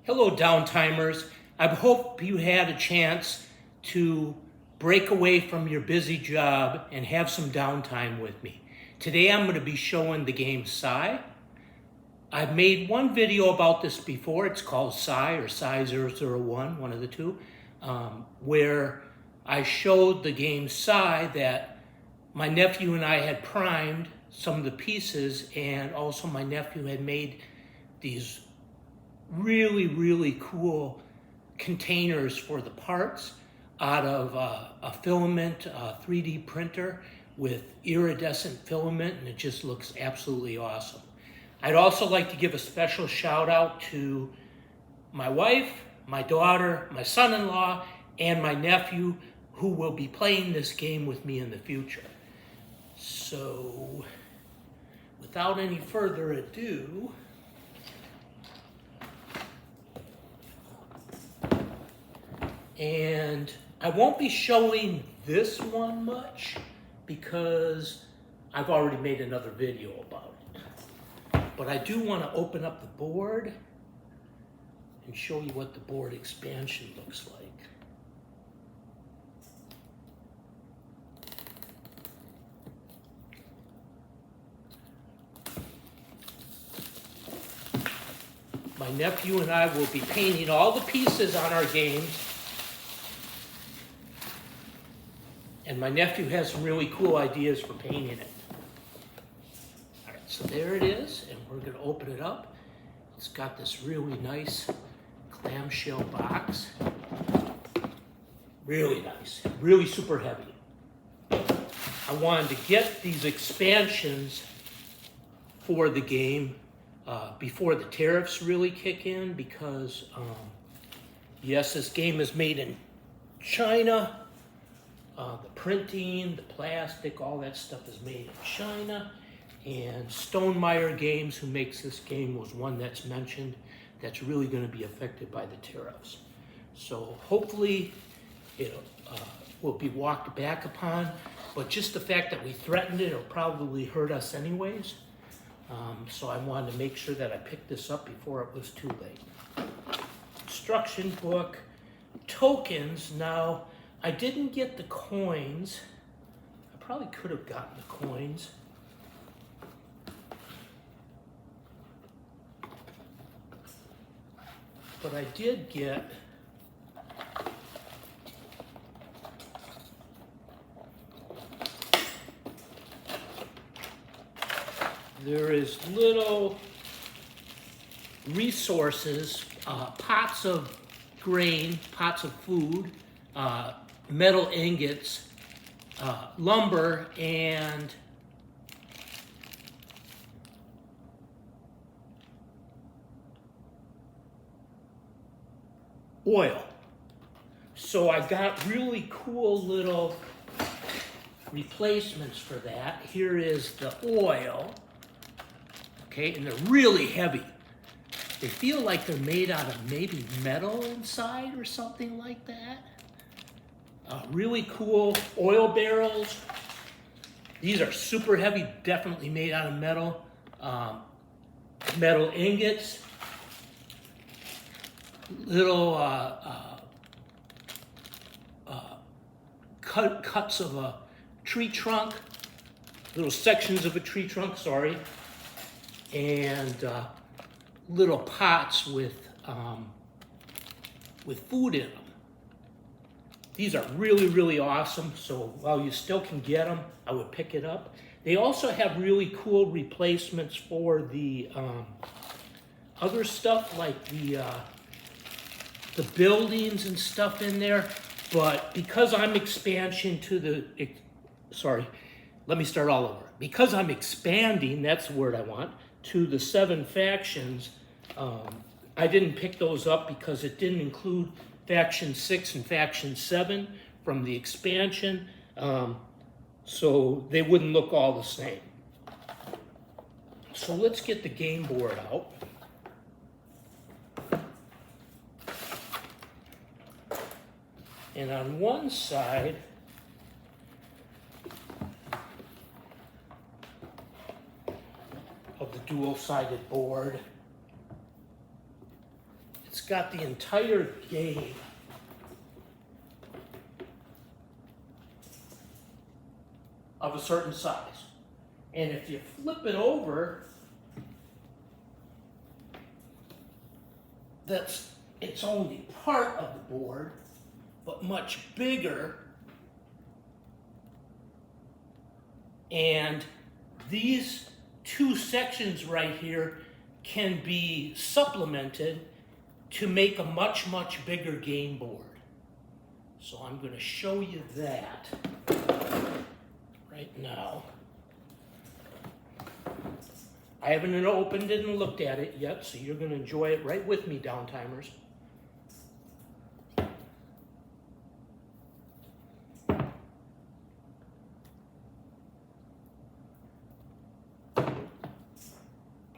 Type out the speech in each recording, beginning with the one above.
Hello, downtimers. I hope you had a chance to break away from your busy job and have some downtime with me. Today I'm going to be showing the game Scythe. I've made one video about this before. It's called Scythe or Scythe001, one of the two, where I showed the game Scythe that my nephew and I had primed some of the pieces, and also my nephew had made these really cool containers for the parts out of a filament 3D printer with iridescent filament, and it just looks absolutely awesome. I'd also like to give a special shout out to my wife, my daughter, my son-in-law, and my nephew who will be playing this game with me in the future. So without any further ado, and I won't be showing this one much because I've already made another video about it. But I do want to open up the board and show you what the board expansion looks like. My nephew and I will be painting all the pieces on our games. And my nephew has some really cool ideas for painting it. All right, so there it is, and we're going to open it up. It's got this really nice clamshell box. Really nice, really super heavy. I wanted to get these expansions for the game before the tariffs really kick in, because yes, this game is made in China. The printing, the plastic, all that stuff is made in China. And Stonemaier Games, who makes this game, was one that's mentioned that's really going to be affected by the tariffs. So hopefully it will be walked back upon, but just the fact that we threatened it will probably hurt us anyways. So I wanted to make sure that I picked this up before it was too late. Instruction book, tokens. Now, I didn't get the coins. I probably could have gotten the coins. But I did get there is little resources, pots of grain, pots of food, metal ingots, lumber, and oil. So I got really cool little replacements for that. Here is the oil, okay, and they're really heavy. They feel like they're made out of maybe metal inside or something like that. Really cool oil barrels. These are super heavy, definitely made out of metal. Metal ingots. Little cuts of a tree trunk. Little sections of a tree trunk, sorry. And little pots with food in them. These are really awesome, so while you still can get them, I would pick it up. They also have really cool replacements for the other stuff, like the buildings and stuff in there, but because I'm expansion to the, sorry, let me start all over. Because I'm expanding, that's the word I want, to the 7 factions, I didn't pick those up because it didn't include Faction 6 and Faction 7 from the expansion, so they wouldn't look all the same. So let's get the game board out. And on one side, of the dual-sided board, It's got the entire game. Of a certain size. And if you flip it over, it's only part of the board, but much bigger. And these two sections right here can be supplemented to make a much, much bigger game board. So I'm going to show you that right now. I haven't opened it and looked at it yet, so you're going to enjoy it right with me, downtimers.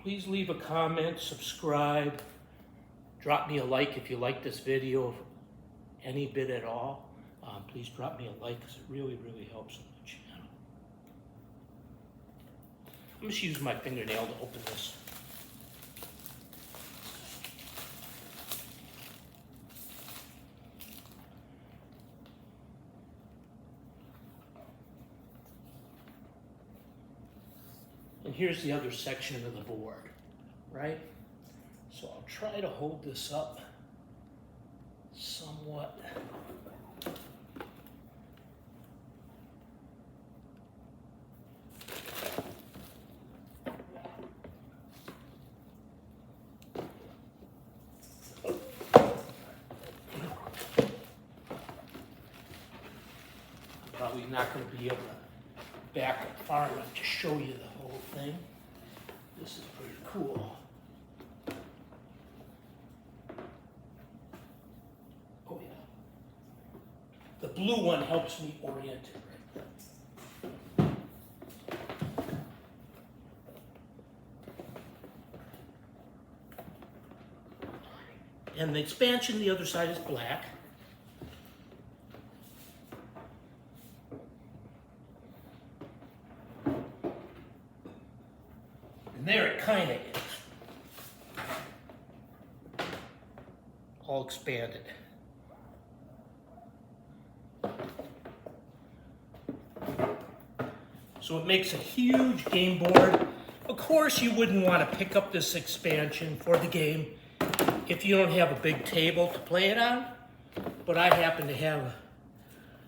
Please leave a comment, subscribe, drop me a like if you like this video any bit at all. Please drop me a like because it really, really helps on the channel. I'm just using my fingernail to open this. And here's the other section of the board, right? So I'll try to hold this up somewhat. Probably not going to be able to back up far enough to show you the whole thing. This is pretty cool. Oh yeah. The blue one helps me orient it right. And the expansion, the other side is black. And there it kind of is. All expanded. So it makes a huge game board. Of course, you wouldn't want to pick up this expansion for the game if you don't have a big table to play it on. But I happen to have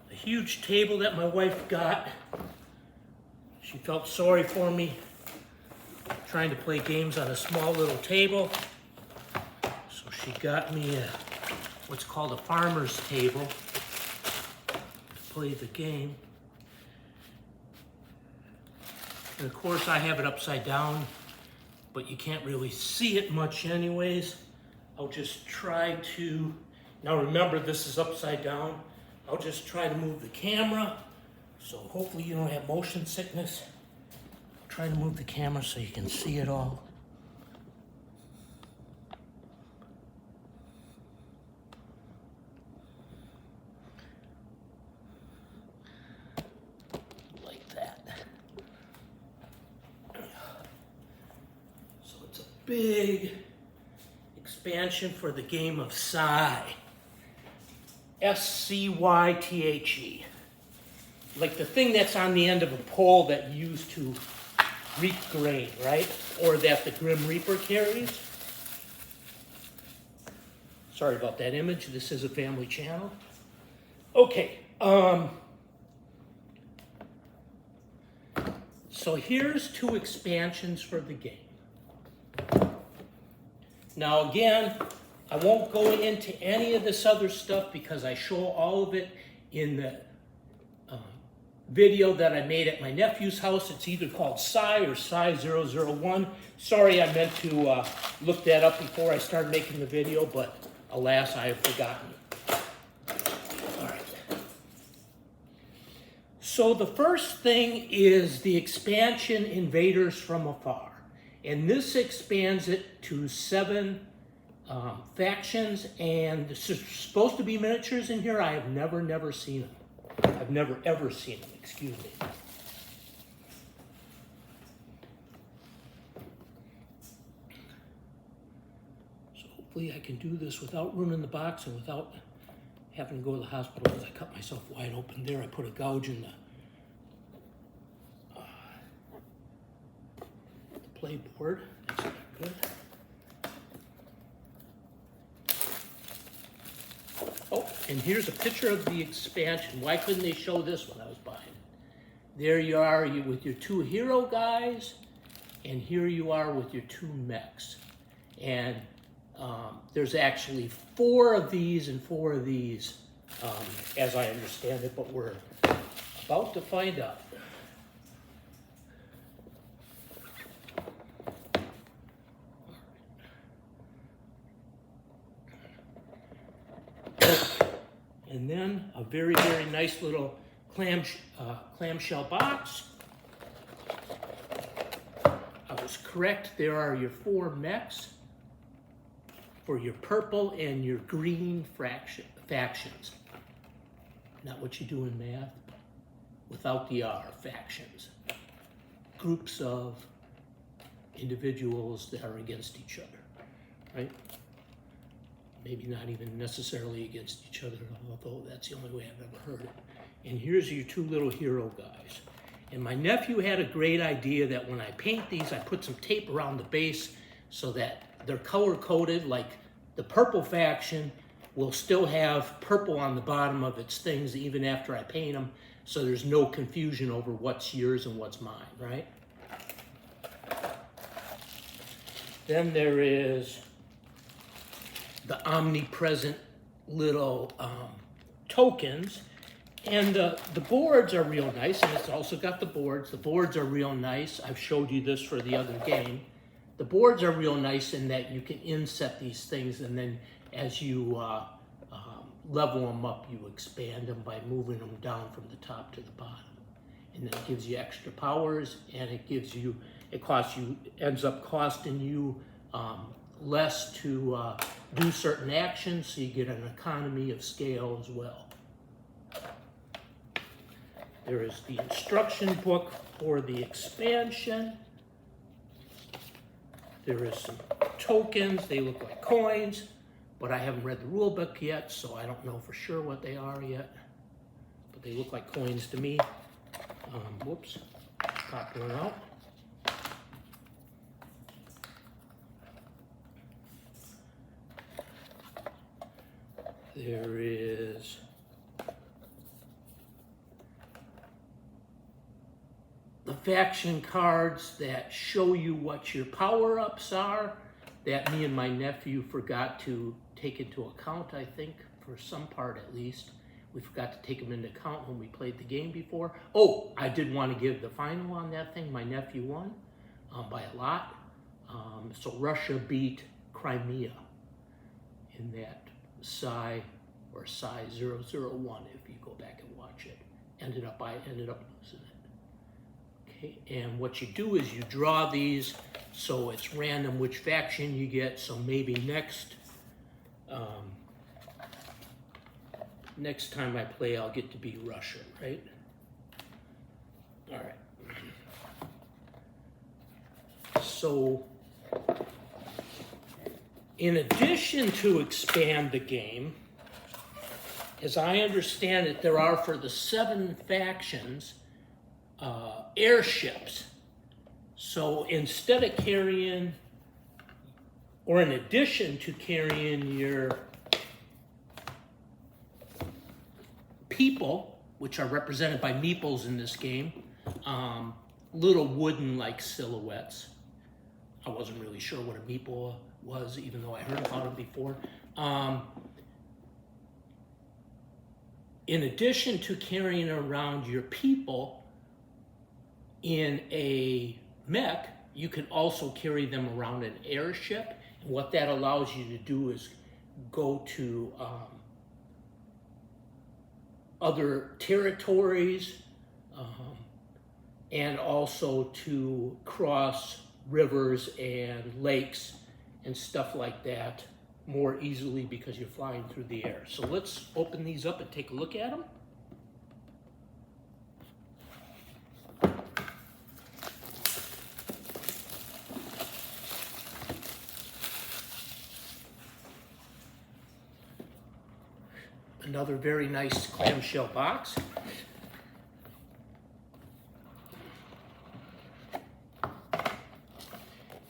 a huge table that my wife got. She felt sorry for me trying to play games on a small little table. So she got me what's called a farmer's table to play the game. And of course I have it upside down, but you can't really see it much anyways. I'll just try to, now remember this is upside down. I'll just try to move the camera, so hopefully you don't have motion sickness. Try to move the camera so you can see it all. Like that. So it's a big expansion for the game of Scythe. S-C-Y-T-H-E. Like the thing that's on the end of a pole that you use to reap grain, right? Or that the Grim Reaper carries. Sorry about that image. This is a family channel. Okay. So here's two expansions for the game. Now again, I won't go into any of this other stuff because I show all of it in the video that I made at my nephew's house. It's either called Scythe or Scythe 001. Sorry, I meant to look that up before I started making the video, but alas, I have forgotten. All right. So the first thing is the expansion Invaders from Afar. And this expands it to 7 factions, and there's supposed to be miniatures in here. I have never seen them. I've never ever seen them, excuse me. So hopefully I can do this without ruining the box and without having to go to the hospital because I cut myself wide open there. I put a gouge in the playboard. That's not good. Oh, and here's a picture of the expansion. Why couldn't they show this when I was buying it? There you are with your 2 hero guys, and here you are with your 2 mechs. And there's actually 4 of these and 4 of these, as I understand it, but we're about to find out. And then a very, very nice little clamshell box. I was correct, there are your 4 mechs for your purple and your green factions. Not what you do in math, without the R, factions. Groups of individuals that are against each other, right? Maybe not even necessarily against each other, although that's the only way I've ever heard it. And here's your 2 little hero guys. And my nephew had a great idea that when I paint these, I put some tape around the base so that they're color-coded, like the purple faction will still have purple on the bottom of its things even after I paint them, so there's no confusion over what's yours and what's mine, right? Then there is the omnipresent little tokens, and the boards are real nice, and it's also got the boards. The boards are real nice. I've showed you this for the other game. The boards are real nice in that you can inset these things, and then as you level them up, you expand them by moving them down from the top to the bottom. And then it gives you extra powers, and it gives you, ends up costing you less to do certain actions, so you get an economy of scale as well. There is the instruction book for the expansion. There is some tokens. They look like coins, but I haven't read the rule book yet, so I don't know for sure what they are yet. But they look like coins to me. Whoops, pop one out. There is the faction cards that show you what your power-ups are, that me and my nephew forgot to take into account, I think, for some part at least. We forgot to take them into account when we played the game before. Oh, I did want to give the final on that thing. My nephew won by a lot. So Russia beat Crimea in that Scythe 001, if you go back and watch it. I ended up losing it. Okay, and what you do is you draw these, so it's random which faction you get. So maybe next time I play, I'll get to be Russia, right? All right. So, in addition to expand the game, as I understand it, there are, for the 7 factions, airships. So instead of carrying, or in addition to carrying your people, which are represented by meeples in this game, little wooden-like silhouettes. I wasn't really sure what a meeple was, even though I heard about them before. In addition to carrying around your people in a mech, you can also carry them around an airship. And what that allows you to do is go to other territories and also to cross rivers and lakes and stuff like that more easily because you're flying through the air. So let's open these up and take a look at them. Another very nice clamshell box.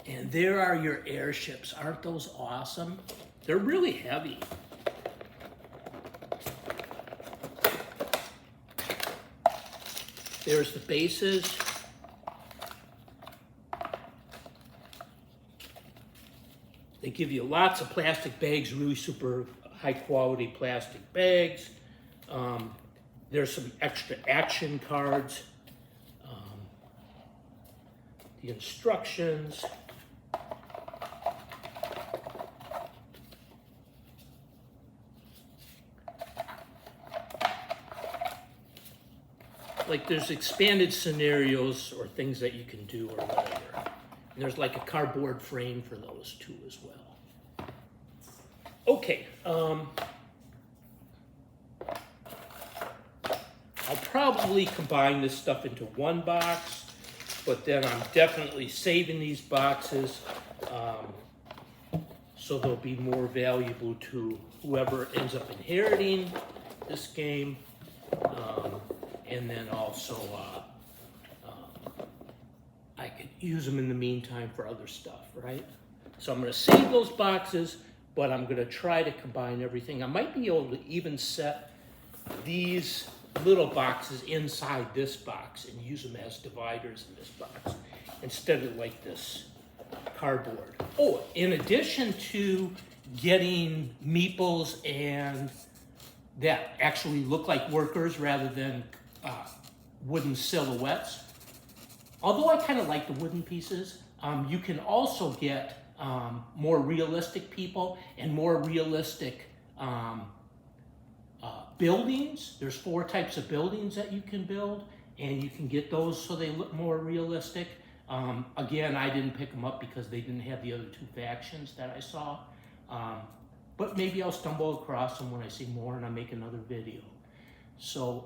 And there are your airships. Aren't those awesome? They're really heavy. There's the bases. They give you lots of plastic bags, really super high quality plastic bags. There's some extra action cards. The instructions. Like there's expanded scenarios or things that you can do or whatever. And there's like a cardboard frame for those too as well. Okay, I'll probably combine this stuff into one box, but then I'm definitely saving these boxes so they'll be more valuable to whoever ends up inheriting this game. And then also, I could use them in the meantime for other stuff, right? So I'm gonna save those boxes, but I'm gonna try to combine everything. I might be able to even set these little boxes inside this box and use them as dividers in this box, instead of like this cardboard. Oh, in addition to getting meeples and that actually look like workers rather than wooden silhouettes. Although I kind of like the wooden pieces, you can also get more realistic people and more realistic buildings. There's 4 types of buildings that you can build, and you can get those so they look more realistic. Again, I didn't pick them up because they didn't have the other 2 factions that I saw. But maybe I'll stumble across them when I see more and I make another video. So,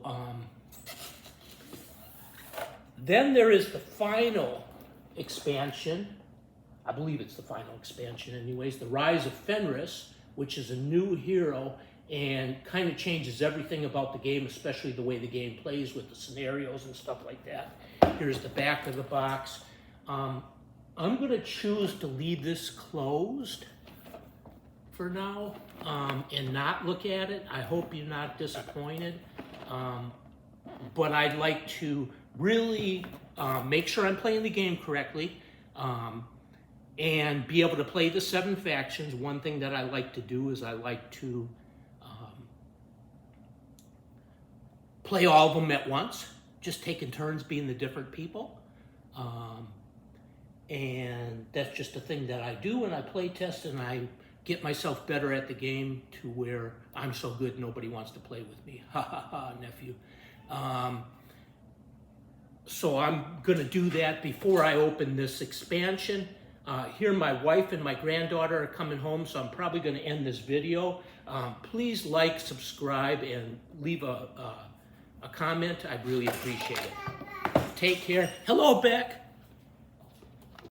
then there is the final expansion. I believe it's the final expansion anyways. The Rise of Fenris, which is a new hero and kind of changes everything about the game, especially the way the game plays with the scenarios and stuff like that. Here's the back of the box. I'm gonna choose to leave this closed for now and not look at it. I hope you're not disappointed. But I'd like to really make sure I'm playing the game correctly and be able to play the 7 factions. One thing that I like to do is I like to play all of them at once, just taking turns being the different people. And that's just a thing that I do, and I play test and I get myself better at the game to where I'm so good nobody wants to play with me. Ha ha ha, nephew. So I'm gonna do that before I open this expansion. Here my wife and my granddaughter are coming home, so I'm probably gonna end this video. Please like, subscribe, and leave a comment. I'd really appreciate it. Take care. Hello, Beck.